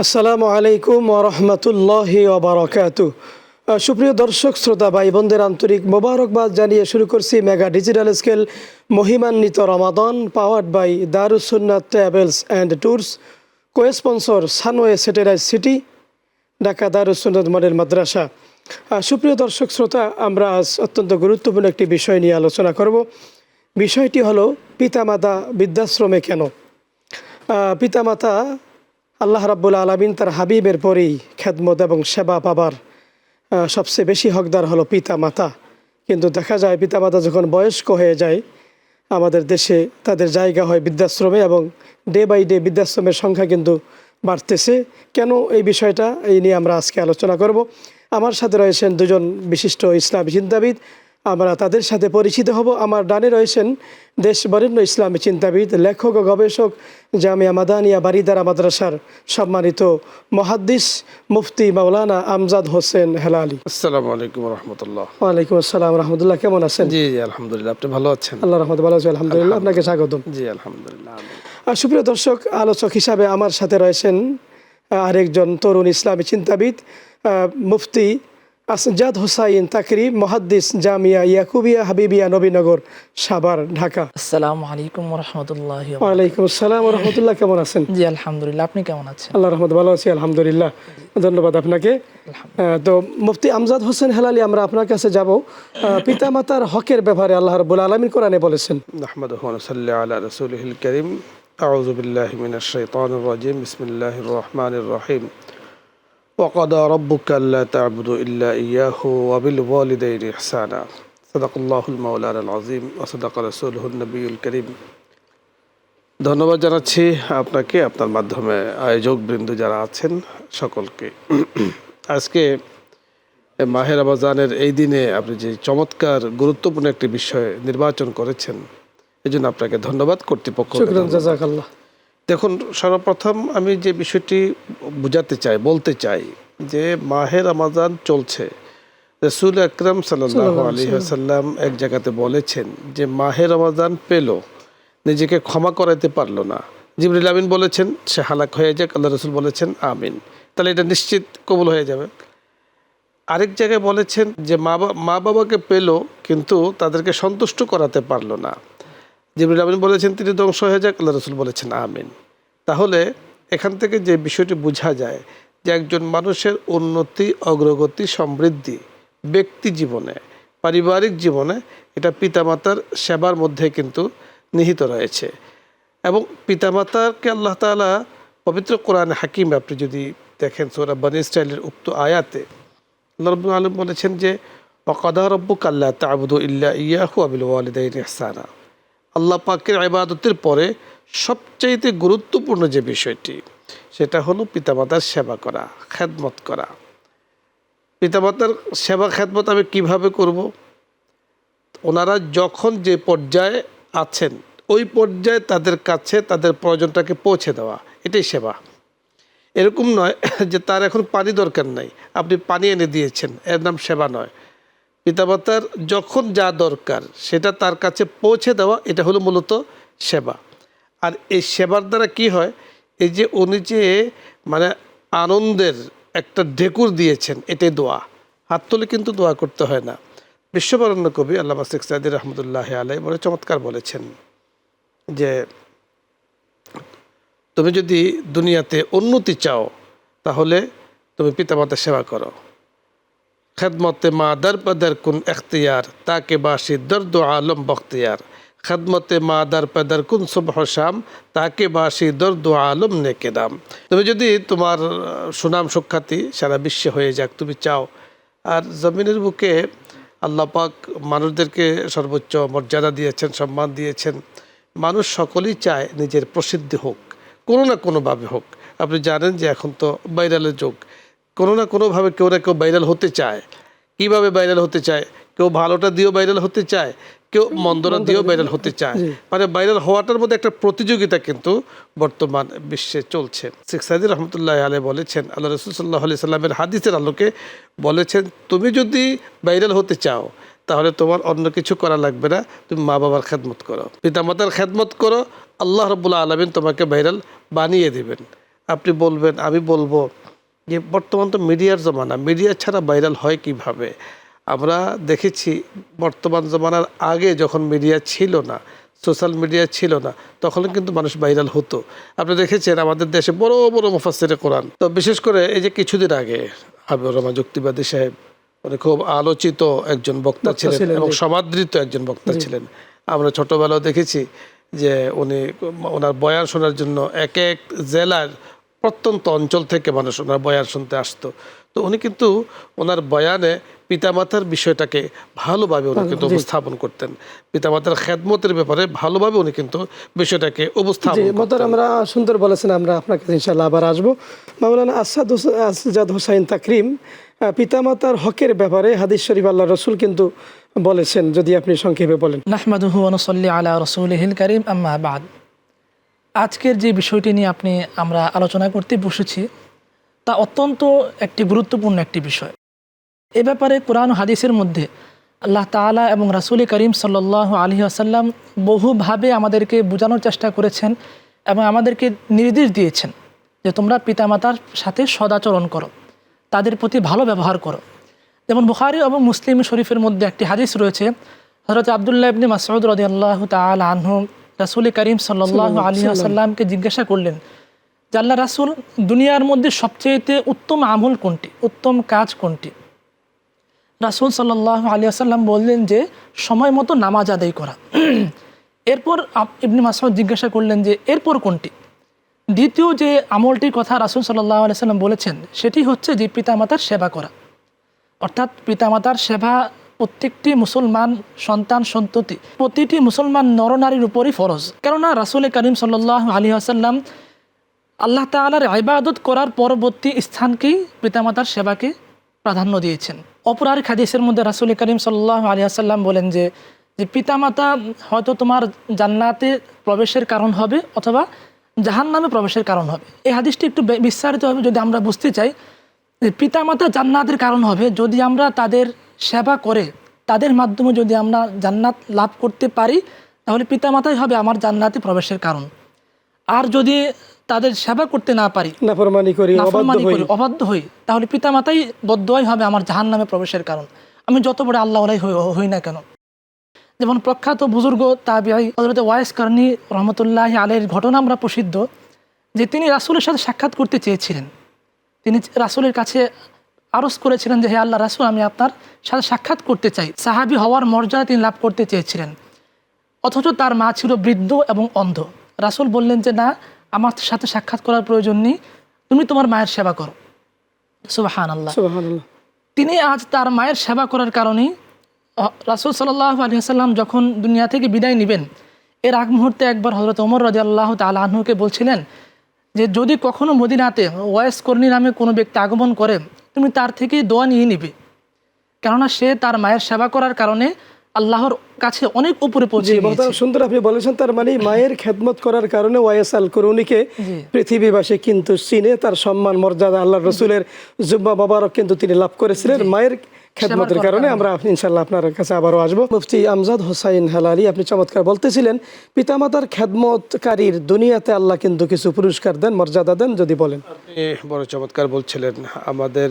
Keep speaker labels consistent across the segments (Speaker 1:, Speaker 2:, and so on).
Speaker 1: আসসালামু আলাইকুম ওরহমতুল্লাহি ওবারাকাতু। সুপ্রিয় দর্শক শ্রোতা ভাই বোনদের আন্তরিক মোবারকবাদ জানিয়ে শুরু করছি মেগা ডিজিটাল স্কেল মহিমান্বিত রমাদান powered by Darus Sunnat travels and tours, co-sponsor Sunway satellite city, Dhaka Darus Sunnat model মাদ্রাসা। সুপ্রিয় দর্শক শ্রোতা, আমরা আজ অত্যন্ত গুরুত্বপূর্ণ একটি বিষয় নিয়ে আলোচনা করব। বিষয়টি হলো পিতামাতা বৃদ্ধাশ্রমে কেন। পিতামাতা আল্লাহ রাব্বুল আলামিন তার হাবিবের পরেই খেদমত এবং সেবা পাবার সবচেয়ে বেশি হকদার হলো পিতামাতা। কিন্তু দেখা যায় পিতামাতা যখন বয়স্ক হয়ে যায় আমাদের দেশে তাদের জায়গা হয় বৃদ্ধাশ্রমে, এবং ডে বাই ডে বৃদ্ধাশ্রমের সংখ্যা কিন্তু বাড়তেছে। কেন এই বিষয়টা এই নিয়ে আমরা আজকে আলোচনা করব। আমার সাথে রয়েছেন দুজন বিশিষ্ট ইসলামী চিন্তাবিদ, আমরা তাদের সাথে পরিচিত হব। আমার ডানে রয়েছেন দেশ বরেণ্য ইসলামী চিন্তাবিদ, লেখক ও গবেষক, জামিয়া মাদানিয়া বারিদারা মাদ্রাসার সম্মানিত মুহাদ্দিস মুফতি মাওলানা আমজাদ হোসেন হেলালি।
Speaker 2: আসসালামু আলাইকুম রহমতুল্লাহ।
Speaker 1: ওয়ালাইকুম আসসালাম রহমতুল্লাহ। কেমন আছেন?
Speaker 2: জি জি আলহামদুলিল্লাহ, আপনি ভালো আছেন?
Speaker 1: আল্লাহ রহমত ভালো আছি আলহামদুলিল্লাহ। আপনাকে স্বাগতম।
Speaker 2: জি আলহামদুলিল্লাহ।
Speaker 1: সুপ্রিয় দর্শক, আলোচক হিসাবে আমার সাথে রয়েছেন আরেকজন তরুণ ইসলামী চিন্তাবিদ, মুফতি আমজাদ হোসাইন তাকরিম, মুহাদ্দিস, জামিয়া ইয়াকুবিয়া হাবিবিয়া নবীনগর, সাভার, ঢাকা।
Speaker 3: আসসালামু আলাইকুম ওরহমতুল্লাহি।
Speaker 1: ওয়ালাইকুম আসসালাম রহমতুল্লাহ। কেমন আছেন?
Speaker 3: জি আলহামদুলিল্লাহ, আপনি কেমন আছেন?
Speaker 1: আল্লাহ রহমত ভালো আছি আলহামদুলিল্লাহ। ধন্যবাদ আপনাকে। তো মুফতি আমজাদ হোসেন হেলালি, আমরা আপনার কাছে যাব। পিতামাতার হকের ব্যাপারে আল্লাহ রাব্বুল আলামিন কোরআনে বলেছেন,
Speaker 2: নাহমাদুহু ওয়া নুসাল্লি আলা রাসূলিহিল কারীম। আউযু বিল্লাহি মিনাশ শাইতানির রাজীম। বিসমিল্লাহির রহমানির রহিম। وقضى ربك ألا تعبدوا إلا إياه وبالوالدين إحسانا صدق الله المولانا العظيم وصدق رسوله النبي الكريم। ধন্যবাদ জানাচ্ছি আপনাকে, আপনার মাধ্যমে আয়োজক বৃন্দ যারা আছেন সকলকে। আজকে মাহে রমজানের এই দিনে আপনি যে চমৎকার গুরুত্বপূর্ণ একটি বিষয় নির্বাচন করেছেন, এই জন্য আপনাকে ধন্যবাদ কর্তৃপক্ষ।
Speaker 1: শুকরান, জাযাকাল্লাহ।
Speaker 2: দেখুন, সর্বপ্রথম আমি যে বিষয়টি বলতে চাই যে মাহে রমজান চলছে। রাসূল আকরাম সাল্লাল্লাহু আলাইহি ওয়াসাল্লাম এক জায়গাতে বলেছেন যে মাহে রমজান পেল, নিজেকে ক্ষমা করাইতে পারলো না, জিবরিল আমিন বলেছেন সে হালাক হয়ে যাক, আল্লাহ রাসূল বলেছেন আমিন, তাহলে এটা নিশ্চিত কবুল হয়ে যাবে। আরেক জায়গায় বলেছেন যে মা বাবাকে পেল কিন্তু তাদেরকে সন্তুষ্ট করাতে পারলো না, জিবরিল আমিন বলেছেন তিনি ধ্বংস হয়ে যাক, আল্লাহ রাসূল বলেছেন আমিন। তাহলে এখান থেকে যে বিষয়টি বোঝা যায় যে একজন মানুষের উন্নতি, অগ্রগতি, সমৃদ্ধি ব্যক্তি জীবনে, পারিবারিক জীবনে, এটা পিতামাতার সেবার মধ্যে কিন্তু নিহিত রয়েছে। এবং পিতামাতাকে আল্লাহ তাআলা পবিত্র কোরআন হাকিম আপনি যদি দেখেন সূরা বনী ইসরাঈলের উক্ত আয়াতে আল্লাহ রাব্বুল আলামিন বলেছেন যে ওয়াকাদা রাব্বুকা আল্লা তা'বুদু ইল্লা ইয়্যাহু ওয়া বিল ওয়ালিদাইনি ইহসানা। আল্লাহ পাকের ইবাদতের পরে সবচাইতে গুরুত্বপূর্ণ যে বিষয়টি সেটা হলো পিতামাতার সেবা করা, খেদমত করা। পিতামাতার সেবা খেদমত আমি কিভাবে করব? ওনারা যখন যে পর্যায়ে আছেন ওই পর্যায়ে তাদের কাছে তাদের প্রয়োজনটাকে পৌঁছে দেওয়া, এটাই সেবা। এরকম নয় যে তার এখন পানি দরকার নাই, আপনি পানি এনে দিয়েছেন, এর নাম সেবা নয়। পিতামাতার যখন যা দরকার সেটা তার কাছে পৌঁছে দেওয়া, এটা হলো মূলত সেবা। আর এই সেবার দ্বারা কি হয়, এই যে উনি যে মানে আনন্দের একটা ঢেকুর দিয়েছেন, এটাই দোয়া। হাত তুলে কিন্তু দোয়া করতে হয় না। বিশ্ববরেণ্য কবি আল্লামা শেখ সাদী রহমতুল্লাহ আলাইহি বলে চমৎকার বলেছেন যে তুমি যদি দুনিয়াতে উন্নতি চাও তাহলে তুমি পিতামাতার সেবা করো। খেদমতে মা দর পদর কুন এখতিয়ার তাকে বাসি দর্দ আলম বখতিয়ার। খেদমতে মা দর পদর কুন সুবহ শাম তাকে বাসি দর্দ আলম নেকে দাম। তুমি যদি তোমার সুনাম সুখ্যাতি সারা বিশ্বে হয়ে যাক তুমি চাও, আর জমিনের বুকে আল্লাহ পাক মানুষদেরকে সর্বোচ্চ মর্যাদা দিয়েছেন, সম্মান দিয়েছেন। মানুষ সকলেই চায় নিজের প্রসিদ্ধি হোক, কোনো না কোনোভাবে হোক। আপনি জানেন যে এখন তো ভাইরালের যুগ, কোনো না কোনোভাবে কেউ না কেউ ভাইরাল হতে চায়। কীভাবে ভাইরাল হতে চায়? কেউ ভালোটা দিয়েও ভাইরাল হতে চায়, কেউ মন্দটা দিয়েও ভাইরাল হতে চায়। মানে ভাইরাল হওয়াটার মধ্যে একটা প্রতিযোগিতা কিন্তু বর্তমান বিশ্বে চলছে। শেখ সাদী রহমতুল্লাহ আলাইহি বলেছেন, আল্লাহ রাসূল সাল্লাল্লাহু আলাইহি সাল্লামের হাদিসের আলোকে বলেছেন, তুমি যদি ভাইরাল হতে চাও তাহলে তোমার অন্য কিছু করা লাগবে না, তুমি মা বাবার খেদমত করো, পিতামাতার খেদমত করো, আল্লাহ রাব্বুল আলামিন তোমাকে ভাইরাল বানিয়ে দেবেন। আপনি বলবেন, আমি বলবো যে বর্তমান তো মিডিয়ার জমানা, মিডিয়া ছাড়া ভাইরাল হয় কিভাবে? আমরা দেখেছি বর্তমান জমানার আগে যখন মিডিয়া ছিল না, সোশ্যাল মিডিয়া ছিল না, তখন কিন্তু মানুষ ভাইরাল হতো। আপনি দেখেছেন আমাদের দেশে বড় বড় মুফাসসিরে কোরআন, তো বিশেষ করে এই যে কিছুদিন আগে হাবিবুর রহমান যুক্তিবাদী সাহেব, উনি খুব আলোচিত একজন বক্তা ছিলেন এবং সমাদৃত একজন বক্তা ছিলেন। আমরা ছোটবেলাও দেখেছি যে উনি ওনার বয়ান শোনার জন্য এক এক জেলার প্রত্যন্ত অঞ্চল থেকে মানুষ ওনার বয়ান শুনতে আসতো। তো উনি কিন্তু ওনার বয়ানে পিতামাতার বিষয়টাকে ভালোভাবে উনি কিন্তু উপস্থাপন করতেন, পিতামাতার খেদমতের ব্যাপারে ভালোভাবে উনি কিন্তু বিষয়টাকে উপস্থাপন করতেন।
Speaker 1: আমরা সুন্দর বলেছেন, আমরা আপনার কাছে ইনশাআল্লাহ আবার আসবো। মাওলানা আসাদ হোসাইন তাকরিম, পিতামাতার হকের ব্যাপারে হাদিস শরীফ আল্লাহ রসুল কিন্তু বলেছেন, যদি আপনি সংক্ষেপে বলেন।
Speaker 3: নাহমাদুহু ওয়া নুসাল্লি আলা রাসূলিহিল কারীম, আম্মা বাদ। আজকের যে বিষয়টি নিয়ে আমরা আলোচনা করতে বসেছি তা অত্যন্ত একটি গুরুত্বপূর্ণ একটি বিষয়। এ ব্যাপারে কোরআন ও হাদিসের মধ্যে আল্লাহ তাআলা এবং রাসূল করিম সাল্লাল্লাহু আলাইহি ওয়াসাল্লাম বহুভাবে আমাদেরকে বোঝানোর চেষ্টা করেছেন এবং আমাদেরকে নির্দেশ দিয়েছেন যে তোমরা পিতামাতার সাথে সদাচরণ করো, তাদের প্রতি ভালো ব্যবহার করো। যেমন বুখারী এবং মুসলিম শরীফের মধ্যে একটি হাদিস রয়েছে, হযরত আব্দুল্লাহ ইবনে মাসউদ রাদিয়াল্লাহু তাআলা আনহু রাসূল করিম সাল্লাল্লাহু আলাইহি ওয়াসাল্লামকে জিজ্ঞাসা করলেন যে আল্লাহ রাসূল, দুনিয়ার মধ্যে সবচেয়ে উত্তম আমল কোনটি, উত্তম কাজ কোনটি? রাসূল সাল্লাল্লাহু আলাইহি ওয়াসাল্লাম বললেন যে সময় মতো নামাজ আদায় করা। এরপর ইবনে মাসউদ জিজ্ঞাসা করলেন যে এরপর কোনটি? দ্বিতীয় যে আমলটির কথা রাসূল সাল্লাল্লাহু আলাইহি ওয়াসাল্লাম বলেছেন সেটি হচ্ছে যে পিতামাতার সেবা করা। অর্থাৎ পিতামাতার সেবা প্রত্যেকটি মুসলমান সন্তান সন্ততি, প্রতিটি মুসলমান নরনারীর উপরই ফরজ। কেননা রাসূল করিম সাল্লাল্লাহু আলাইহি ওয়াসাল্লাম আল্লাহ তাআলার ইবাদত করার পরবর্তী স্থানকেই পিতামাতার সেবাকে প্রাধান্য দিয়েছেন। অপর আরেক হাদিসের মধ্যে রাসূল করিম সাল্লাল্লাহু আলাইহি ওয়াসাল্লাম বলেন যে পিতামাতা হয়তো তোমার জান্নাতে প্রবেশের কারণ হবে অথবা জাহান্নামে প্রবেশের কারণ হবে। এই হাদিসটি একটু বিস্তারিতভাবে যদি আমরা বুঝতে চাই, পিতামাতা জান্নাতের কারণ হবে যদি আমরা তাদের সেবা করে তাদের মাধ্যমে যদি আমরা জান্নাত লাভ করতে পারি, তাহলে পিতামাতাই হবে আমার জান্নাতে প্রবেশের কারণ। আর যদি তাদের সেবা করতে না পারি, নাফরমানি করি, অবাধ্য হই, তাহলে পিতামাতাই বদদোয়াই হবে আমার জাহান্নামে প্রবেশের কারণ, আমি যত বড় আল্লাহওয়ালাই হই না কেন। যেমন প্রখ্যাত বুজুর্গ তাবিঈ হযরত ওয়াইস কারনী রহমতুল্লাহি আলাইহির ঘটনা আমরা প্রসিদ্ধ, যে তিনি রাসূলের সাথে সাক্ষাৎ করতে চেয়েছিলেন। তিনি রাসূলের কাছে আরজ করেছিলেন যে হে আল্লাহ রাসূল, আমি আপনার সাথে সাক্ষাৎ করতে চাই। সাহাবী হওয়ার মর্যাদা তিনি লাভ করতে চেয়েছিলেন, অথচ তার মা ছিল বৃদ্ধ এবং অন্ধ। রাসূল বললেন যে না, আমার সাথে সাক্ষাৎ করার প্রয়োজন নেই, তুমি তোমার মায়ের সেবা করো। সুবহানাল্লাহ। তিনি আজ তার মায়ের সেবা করার কারণেই রাসূল সাল্লাল্লাহু আলাইহি ওয়াসাল্লাম যখন দুনিয়া থেকে বিদায় নেবেন, এর আগ মুহূর্তে একবার হযরত ওমর রাদিয়াল্লাহু তাআলা আনহুকে বলছিলেন যে যদি কখনো মদিনাতে ওয়াইস করনী নামে কোনো ব্যক্তি আগমন করে, তুমি তার থেকেই দোয়া নিয়ে নিবে, কেননা সে তার মায়ের সেবা করার কারণে আল্লাহর কাছে অনেক উপরে পৌঁছে গিয়েছে।
Speaker 1: সুন্দর আপনি বলেছেন, তার মানে মায়ের খেদমত করার কারণে ওয়াইস আল করুনিকে পৃথিবীবাসী কিন্তু চিনে, তার সম্মান মর্যাদা আল্লাহ রসুলের জুব্বা মোবারক কিন্তু তিনি লাভ করেছিলেন মায়ের খেদমতের কারণে। আমরা ইনশাআল্লাহ আপনার কাছে আবারও আসবো। মুফতি আমজাদ হোসাইন হেলালি, আপনি চমৎকার বলতেছিলেন পিতামাতার খেদমতকারীর দুনিয়াতে আল্লাহ কিন্তু কিছু পুরস্কার দেন, মর্যাদা দেন, যদি বলেন।
Speaker 2: আপনি বড় চমৎকার বলছিলেন। আমাদের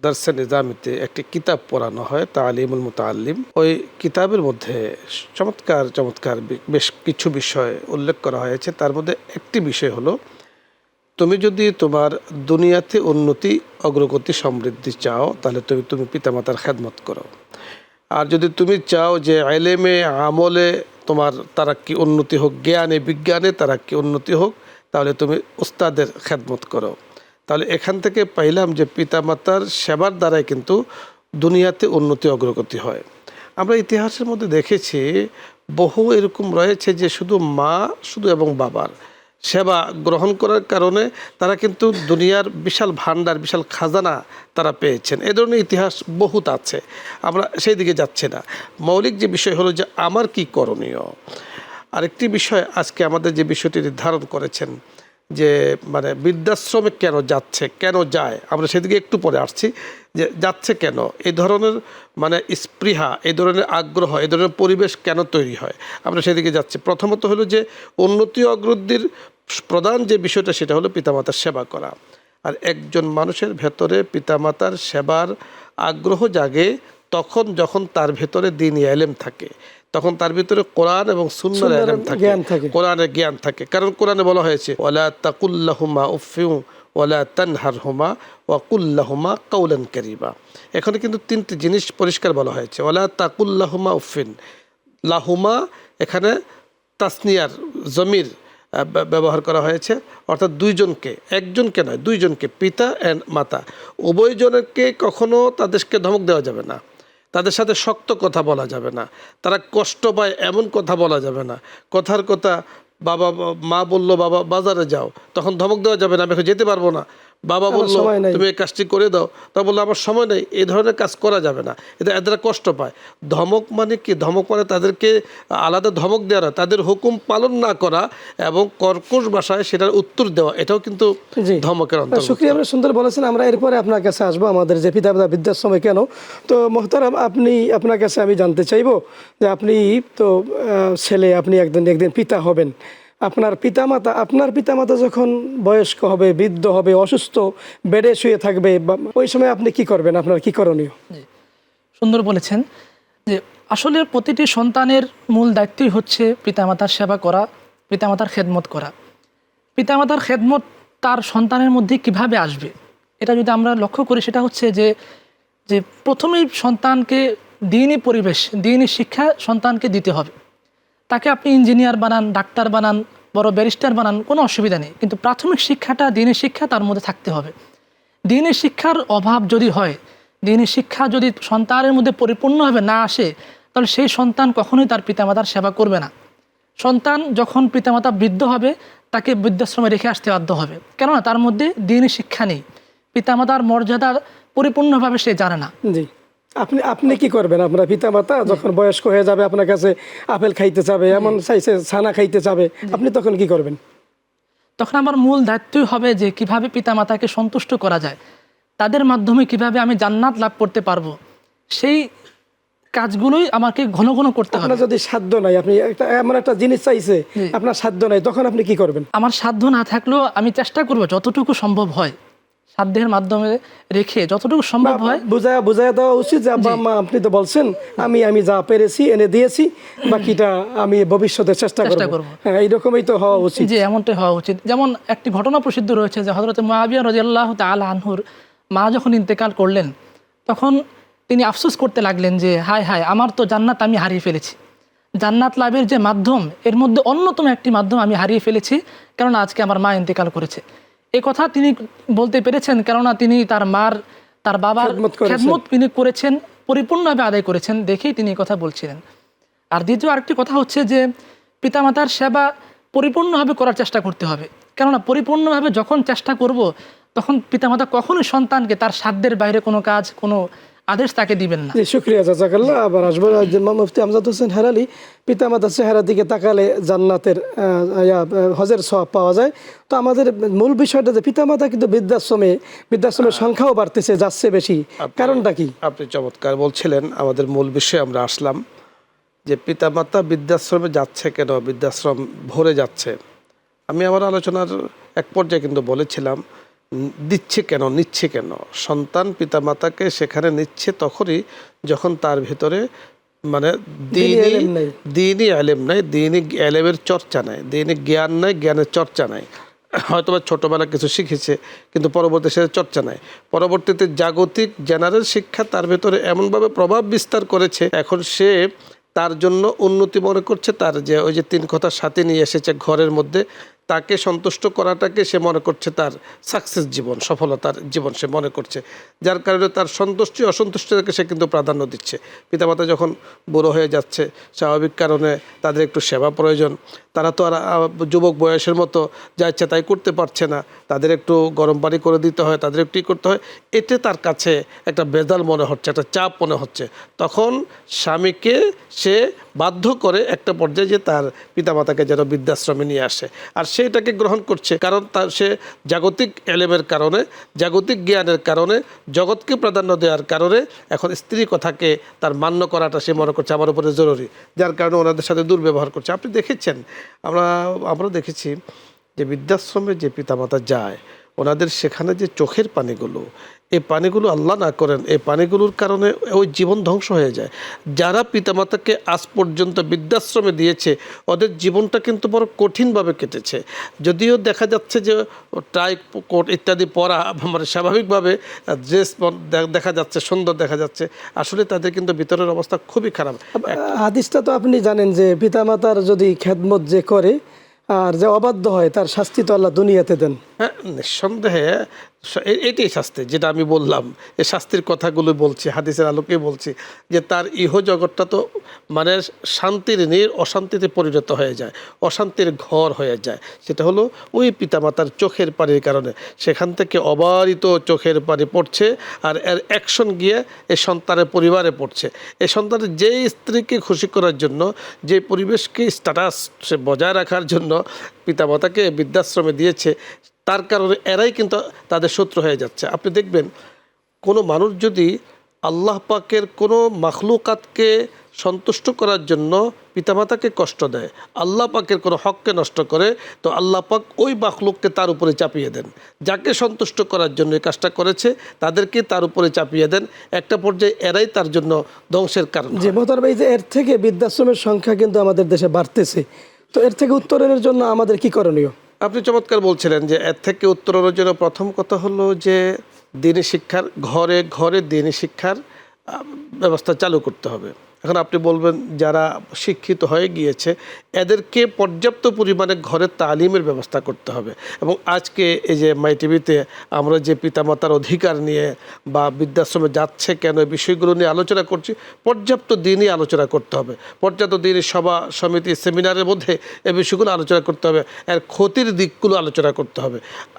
Speaker 2: দারসে নিজামিতে একটি কিতাব পড়ানো হয়, তালিমুল মুতাআল্লিম। ওই কিতাবের মধ্যে চমৎকার চমৎকার বেশ কিছু বিষয় উল্লেখ করা হয়েছে। তার মধ্যে একটি বিষয় হলো, তুমি যদি তোমার দুনিয়াতে উন্নতি, অগ্রগতি, সমৃদ্ধি চাও, তাহলে তুমি পিতামাতার খেদমত করো। আর যদি তুমি চাও যে ইলমে আমলে তোমার তারাক্কি উন্নতি হোক, জ্ঞানে বিজ্ঞানে তারাক্কি উন্নতি হোক, তাহলে তুমি উস্তাদের খেদমত করো। তাহলে এখান থেকে পাইলাম যে পিতামাতার সেবার দ্বারাই কিন্তু দুনিয়াতে উন্নতি অগ্রগতি হয়। আমরা ইতিহাসের মধ্যে দেখেছি বহু এরকম রয়েছে যে শুধু মা এবং বাবার সেবা গ্রহণ করার কারণে তারা কিন্তু দুনিয়ার বিশাল ভান্ডার, বিশাল খাজানা তারা পেয়েছেন। এ ধরনের ইতিহাস বহুত আছে, আমরা সেই দিকে যাচ্ছি না। মৌলিক যে বিষয় হলো যে আমার কি করণীয়। আরেকটি বিষয় আজকে আমাদের যে বিষয়টি নির্ধারণ করেছেন যে মানে বৃদ্ধাশ্রমে কেন যাচ্ছে, কেন যায়, আমরা সেদিকে একটু পরে আসছি যে যাচ্ছে কেন, এই ধরনের মানে স্পৃহা, এই ধরনের আগ্রহ, এই ধরনের পরিবেশ কেন তৈরি হয়, আমরা সেদিকে যাচ্ছি। প্রথমত হলো যে উন্নতি অগ্রগতির প্রধান যে বিষয়টা সেটা হলো পিতামাতার সেবা করা। আর একজন মানুষের ভেতরে পিতামাতার সেবার আগ্রহ জাগে তখন যখন তার ভেতরে দ্বীনি ইলম থাকে, তখন তার ভিতরে কোরআন এবং সুন্নাহর ইলম
Speaker 1: জ্ঞান
Speaker 2: থাকে,
Speaker 1: থাকে।
Speaker 2: কোরআনের জ্ঞান থাকে। কারণ কোরআনে বলা হয়েছে ওয়ালা তাকুল্লাহুমা উফিউ ওয়ালা তানহারহুমা ওয়া কুল্লাহুমা কাওলান কারীমা। এখানে কিন্তু তিনটি জিনিস পরিষ্কার বলা হয়েছে। ওয়ালা তাকুল্লাহুমা উফিন, লাহুমা এখানে তাসনিয়ার জমির ব্যবহার করা হয়েছে, অর্থাৎ দুইজনকে, একজনকে নয়, দুইজনকে, পিতা অ্যান্ড মাতা উভয়জনকে কখনো তাদেরকে ধমক দেওয়া যাবে না, তাদের সাথে শক্ত কথা বলা যাবে না, তারা কষ্ট পায় এমন কথা বলা যাবে না। কথার কথা, বাবা মা বললো বাবা বাজারে যাও, তখন ধমক দেওয়া যাবে না, আমি এখন যেতে পারবো না। বাবা বললো
Speaker 1: সময় নাই।
Speaker 2: তুমি এই কাজটি করে দাও, তা বললো আমার সময় নেই, এই ধরনের কাজ করা যাবে না, এদের কষ্ট পায়। ধমক মানে কি? ধমক মানে তাদেরকে আলাদা ধমক দেওয়া না, তাদের হুকুম পালন না করা এবং কর্কশ ভাষায় সেটার উত্তর দেওয়া, এটাও কিন্তু
Speaker 1: জি।
Speaker 2: ধমকের অন্তর্ভুক্ত।
Speaker 1: শুক্রিয়া, আপনি সুন্দর বলেছেন। আমরা এরপরে আপনার কাছে আসবো, আমাদের যে পিতামাতা বৃদ্ধাশ্রমে কেন। তো মোহতারাম, আপনার কাছে আমি জানতে চাইবো যে আপনি তো ছেলে, আপনি একদিন পিতা হবেন। আপনার পিতামাতা যখন বয়স্ক হবে, বৃদ্ধ হবে, অসুস্থ, বেডে শুয়ে থাকবে, ওই সময় আপনি কি করবেন? আপনার কি করণীয়?
Speaker 3: জি, সুন্দর বলেছেন যে আসলে প্রতিটি সন্তানের মূল দায়িত্বই হচ্ছে পিতামাতার সেবা করা, পিতামাতার খেদমত করা। পিতামাতার খেদমত তার সন্তানের মধ্যে কিভাবে আসবে, এটা যদি আমরা লক্ষ্য করি, সেটা হচ্ছে যে প্রথমেই সন্তানকে দ্বীনি পরিবেশ, দ্বীনি শিক্ষা সন্তানকে দিতে হবে। তাকে আপনি ইঞ্জিনিয়ার বানান, ডাক্তার বানান, বড় ব্যারিস্টার বানান, কোনো অসুবিধা নেই, কিন্তু প্রাথমিক শিক্ষাটা, দ্বীনি শিক্ষা তার মধ্যে থাকতে হবে। দ্বীনি শিক্ষার অভাব যদি হয়, দ্বীনি শিক্ষা যদি সন্তানের মধ্যে পরিপূর্ণভাবে না আসে, তাহলে সেই সন্তান কখনোই তার পিতামাতার সেবা করবে না। সন্তান যখন পিতামাতা বৃদ্ধ হবে, তাকে বৃদ্ধাশ্রমে রেখে আসতে বাধ্য হবে, কেননা তার মধ্যে দ্বীনি শিক্ষা নেই, পিতামাতার মর্যাদা পরিপূর্ণভাবে সে জানে না।
Speaker 1: জি, আপনি কি করবেন? আপনার পিতামাতা যখন বয়স্ক হয়ে যাবে, আপনার কাছে আপেল খাইতে চাবে, এমন চাইছে ছানা খাইতে চাবে, আপনি তখন কি করবেন?
Speaker 3: তখন আমার মূল দায়িত্বই হবে যে কিভাবে পিতামাতাকে সন্তুষ্ট করা যায়, তাদের মাধ্যমে কিভাবে আমি জান্নাত লাভ করতে পারবো, সেই কাজগুলোই আমাকে ঘন ঘন করতে হবে।
Speaker 1: আপনার যদি সাধ্য নাই, আপনি এমন একটা জিনিস চাইছে, আপনার সাধ্য নাই, তখন আপনি কি করবেন?
Speaker 3: আমার সাধ্য না থাকলেও আমি চেষ্টা করব যতটুকু সম্ভব হয়, সাধ্যের মাধ্যমে রেখে যতটুকু সম্ভব হয়
Speaker 1: বুঝায় দেওয়া উচিত যে আব্বা আম্মা, আপনি তো বলছেন, আমি যা পেরেছি এনে দিয়েছি, বাকিটা আমি ভবিষ্যতে চেষ্টা করব। হ্যাঁ, এইরকমই তো হওয়া উচিত।
Speaker 3: যে এমনটাই হওয়া উচিত। যেমন একটি ঘটনা প্রসিদ্ধ রয়েছে যে হযরত মুআবিয়া রাদিয়াল্লাহু তাআলা আনহুর মা যখন ইন্তেকাল করলেন, তখন তিনি আফসোস করতে লাগলেন যে হায় হায়, আমার তো জান্নাত আমি হারিয়ে ফেলেছি। জান্নাত লাভের যে মাধ্যম, এর মধ্যে অন্যতম একটি মাধ্যম আমি হারিয়ে ফেলেছি, কেননা আজকে আমার মা ইন্তেকাল করেছে। এই কথা তিনি বলতে পেরেছেন কেননা তিনি তার বাবার খেদমত তিনি করেছেন, পরিপূর্ণভাবে আদায় করেছেন, দেখেই তিনি এই কথা বলছিলেন। আর দ্বিতীয় আরেকটি কথা হচ্ছে যে পিতামাতার সেবা পরিপূর্ণভাবে করার চেষ্টা করতে হবে, কেননা পরিপূর্ণভাবে যখন চেষ্টা করব, তখন পিতামাতা কখনোই সন্তানকে তার সাধ্যের বাইরে কোনো কাজ, কোনো আদেশ তাকে দিবেন না।
Speaker 1: শুক্রিয়া, জাযাকাল্লাহ। আবার আসবো মুফতি আমজাদ হোসেন হেলালি। পিতামাতার চেহারা দিকে তাকালে জান্নাতের হজের সওয়াব পাওয়া যায়। তো আমাদের মূল বিষয়টা যে পিতামাতা কিন্তু বৃদ্ধাশ্রমের সংখ্যাও বাড়তেছে, যাচ্ছে বেশি, কারণটা কি?
Speaker 2: আপনি চমৎকার বলছিলেন। আমাদের মূল বিষয়ে আমরা আসলাম যে পিতামাতা বৃদ্ধাশ্রমে যাচ্ছে কেন, বৃদ্ধাশ্রম ভরে যাচ্ছে। আমি আমার আলোচনার এক পর্যায়ে কিন্তু বলেছিলাম দিচ্ছে কেন, নিচ্ছে কেন। সন্তান পিতামাতাকে সেখানে নিচ্ছে তখনই যখন তার ভিতরে মানে দ্বীনি ইলম নাই, দ্বীনি ইলমের চর্চা নাই, দ্বীনি জ্ঞান নাই, জ্ঞানের চর্চা নাই। হয়তো বা ছোটোবেলা কিছু শিখেছে, কিন্তু পরবর্তী সে চর্চা নাই। পরবর্তীতে জাগতিক জেনারেল শিক্ষা তার ভেতরে এমনভাবে প্রভাব বিস্তার করেছে, এখন সে তার জন্য উন্নতি মনে করছে, তার যে ওই যে 3 কথার সাথে নিয়ে এসেছে ঘরের মধ্যে, তাকে সন্তুষ্ট করাটাকে সে মনে করছে তার সাকসেস জীবন, সফলতার জীবন সে মনে করছে, যার কারণে তার সন্তুষ্টি অসন্তুষ্টিকে সে কিন্তু প্রাধান্য দিচ্ছে। পিতামাতা যখন বুড়ো হয়ে যাচ্ছে, স্বাভাবিক কারণে তাদের একটু সেবা প্রয়োজন, তারা তো আর যুবক বয়সের মতো যা ইচ্ছা তাই করতে পারছে না, তাদের একটু গরম পানি করে দিতে হয়, তাদের একটু করতে হয়, এতে তার কাছে একটা বেজাল মনে হচ্ছে, একটা চাপ মনে হচ্ছে। তখন স্বামীকে সে বাধ্য করে একটা পর্যায়ে যে তার পিতামাতাকে যেন বৃদ্ধাশ্রমে নিয়ে আসে, আর সে এটাকে গ্রহণ করছে, কারণ সে জাগতিক এলেমের কারণে, জাগতিক জ্ঞানের কারণে, জগৎকে প্রাধান্য দেওয়ার কারণে এখন স্ত্রী কথাকে তার মান্য করাটা সে মনে করছে আমার উপরে জরুরি, যার কারণে ওনাদের সাথে দুর্ব্যবহার করছে। আপনি দেখেছেন, আমরা দেখেছি যে বৃদ্ধাশ্রমে যে পিতামাতা যায়, ওনাদের সেখানে যে চোখের পানিগুলো, এই পানিগুলো আল্লাহ না করেন, এই পানিগুলোর কারণে ওই জীবন ধ্বংস হয়ে যায়। যারা পিতামাতাকে আজ পর্যন্ত বৃদ্ধাশ্রমে দিয়েছে, ওদের জীবনটা কিন্তু বড় কঠিনভাবে কেটেছে। যদিও দেখা যাচ্ছে যে টাই কোট ইত্যাদি পরা মানে স্বাভাবিকভাবে ড্রেস দেখা যাচ্ছে, সুন্দর দেখা যাচ্ছে, আসলে তাদের কিন্তু ভিতরের অবস্থা খুবই খারাপ।
Speaker 1: হাদিসটা তো আপনি জানেন যে পিতামাতার যদি খেদমত যে করে আর যে অবাধ্য হয় তার শাস্তি তো আল্লাহ দুনিয়াতে দেন।
Speaker 2: হ্যাঁ, নিঃসন্দেহে এটাই শাস্তি, যেটা আমি বললাম, এই শাস্তির কথাগুলো বলছি, হাদিসের আলোকে বলছি যে তার ইহ জগৎটা তো মানে শান্তির অশান্তিতে পরিণত হয়ে যায়, অশান্তির ঘর হয়ে যায়। সেটা হলো ওই পিতামাতার চোখের পানির কারণে, সেখান থেকে অবারিত চোখের পানি পড়ছে, আর এর অ্যাকশন গিয়ে এই সন্তানের পরিবারে পড়ছে। এই সন্তানের যেই স্ত্রীকে খুশি করার জন্য, যে পরিবেশকে স্ট্যাটাস সে বজায় রাখার জন্য পিতামাতাকে বৃদ্ধাশ্রমে দিয়েছে, তার কারণে এরাই কিন্তু তাদের শত্রু হয়ে যাচ্ছে। আপনি দেখবেন, কোনো মানুষ যদি আল্লাহ পাকের কোনো মাখলুকাতকে সন্তুষ্ট করার জন্য পিতামাতাকে কষ্ট দেয়, আল্লাহ পাকের কোনো হককে নষ্ট করে, তো আল্লাহ পাক ওই মাখলুককে তার উপরে চাপিয়ে দেন। যাকে সন্তুষ্ট করার জন্য এই কাজটা করেছে তাদেরকে তার উপরে চাপিয়ে দেন। একটা পর্যায়ে এরাই তার জন্য ধ্বংসের কারণ।
Speaker 1: যে মোহতারাম, এই যে এর থেকে বৃদ্ধাশ্রমের সংখ্যা কিন্তু আমাদের দেশে বাড়তেছে, তো এর থেকে উত্তরণের জন্য আমাদের কি করণীয়?
Speaker 2: আপনি চমৎকার বলছিলেন যে এর থেকে উত্তরণের জন্য প্রথম কথা হলো যে দিনী শিক্ষার, ঘরে ঘরে দিনী শিক্ষার ব্যবস্থা চালু করতে হবে। এখন আপনি বলবেন যারা শিক্ষিত হয়ে গিয়েছে এদেরকে পর্যাপ্ত পরিমাণে ঘরে তালিমের ব্যবস্থা করতে হবে। এবং আজকে এই যে মাই টিভিতে আমরা যে পিতামাতার অধিকার নিয়ে বা বৃদ্ধাশ্রমে যাচ্ছে কেন, এই বিষয়গুলো নিয়ে আলোচনা করছি, পর্যাপ্ত দিনই আলোচনা করতে হবে। পর্যাপ্ত দিনই সভা সমিতি সেমিনারের মধ্যে এই বিষয়গুলো আলোচনা করতে হবে, এর ক্ষতির দিকগুলো আলোচনা করতে হবে।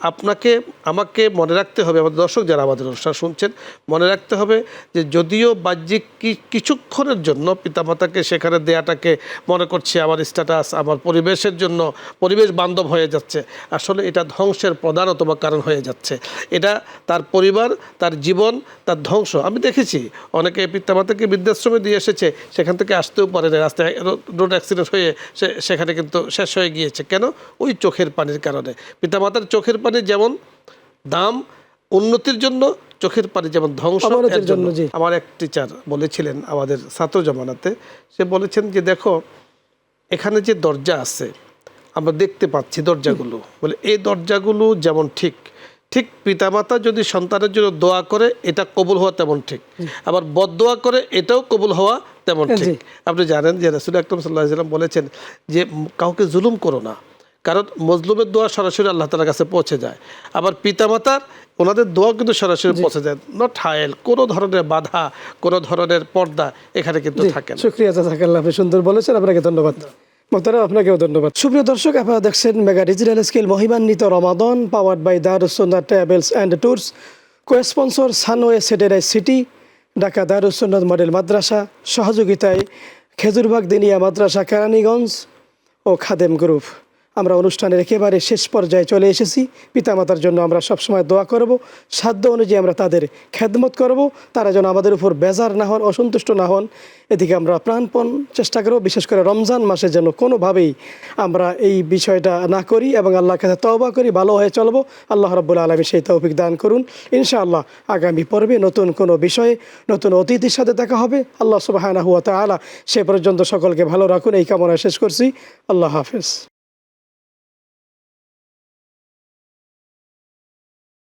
Speaker 2: আপনাকে আমাকে মনে রাখতে হবে, আমাদের দর্শক যারা আমাদের অনুষ্ঠান শুনছেন, মনে রাখতে হবে যে যদিও বাহ্যিক কিছুক্ষণের জন্য পিতামাতাকে সেখানে দেয়াটাকে মনে করছে আমার স্ট্যাটাস, আমার পরিবেশের জন্য পরিবেশ বান্ধব হয়ে যাচ্ছে, আসলে এটা ধ্বংসের প্রধানতম কারণ হয়ে যাচ্ছে। এটা তার পরিবার, তার জীবন, তার ধ্বংস। আমি দেখেছি অনেকে পিতামাতাকে বৃদ্ধাশ্রমে দিয়ে এসেছে, সেখান থেকে আসতেও পারে না, রাস্তায় রোড অ্যাক্সিডেন্ট হয়ে সেখানে কিন্তু শেষ হয়ে গিয়েছে। কেন? ওই চোখের পানির কারণে। পিতামাতার চোখের পানি যেমন দাম উন্নতির জন্য, চোখের পানি যেমন ধ্বংসের জন্য। আমার এক টিচার বলেছিলেন আমাদের ছাত্র জমানাতে, সে বলেছেন যে দেখো এখানে যে দরজা আছে আমরা দেখতে পাচ্ছি দরজাগুলো, বলে এই দরজাগুলো যেমন ঠিক পিতামাতা যদি সন্তানের জন্য দোয়া করে এটা কবুল হওয়া তেমন ঠিক, আবার বদদোয়া করে এটাও কবুল হওয়া তেমন ঠিক। আপনি জানেন যে রাসূল আকরাম সাল্লাল্লাহু আলাইহি ওয়াসাল্লাম বলেছেন যে কাউকে জুলুম করো না, কারণ মজলুমের দোয়া সরাসরি আল্লাহ তাআলার কাছে পৌঁছে যায়। আবার পিতামাতার ওনাদের দোয়া কিন্তু সরাসরি পৌঁছে যায়, নট হায়েল, কোনো ধরনের বাধা, কোনো ধরনের পর্দা এখানে কিন্তু থাকে না।
Speaker 1: শুকরিয়া, জাযাকাল্লাহ, আপনি সুন্দর বলেছেন, আপনাকে ধন্যবাদ। মোহতারাম, আপনাকেও ধন্যবাদ। সুপ্রিয় দর্শক, আপনারা দেখছেন মেগা ডিজিটাল স্কেল মহিমান্বিত রমাদান, powered by Darus Sunnah travels and tours, co-sponsor Sunway satellite city, Dhaka Darus Sunnah model মাদ্রাসা, সহযোগিতায় খেজুরবাগ দিনিয়া মাদ্রাসা কেরানীগঞ্জ ও খাদেম গ্রুপ। আমরা অনুষ্ঠানের একেবারে শেষ পর্যায়ে চলে এসেছি। পিতামাতার জন্য আমরা সবসময় দোয়া করব, সাধ্য অনুযায়ী আমরা তাদের খেদমত করব, তারা যেন আমাদের উপর বেজার না হন, অসন্তুষ্ট না হন, এদিকে আমরা প্রাণপণ চেষ্টা করব। বিশেষ করে রমজান মাসে যেন কোনোভাবেই আমরা এই বিষয়টা না করি এবং আল্লাহর কাছে তওবা করি, ভালো হয়ে চলবো। আল্লাহ রাব্বুল আলামিন সেই তৌফিক দান করুন। ইনশাআল্লাহ আগামী পর্বে নতুন কোনো বিষয়ে নতুন অতিথির সাথে দেখা হবে। আল্লাহ সুবহানাহু ওয়া তাআলা সে পর্যন্ত সকলকে ভালো রাখুন, এই কামনা শেষ করছি। আল্লাহ হাফেজ।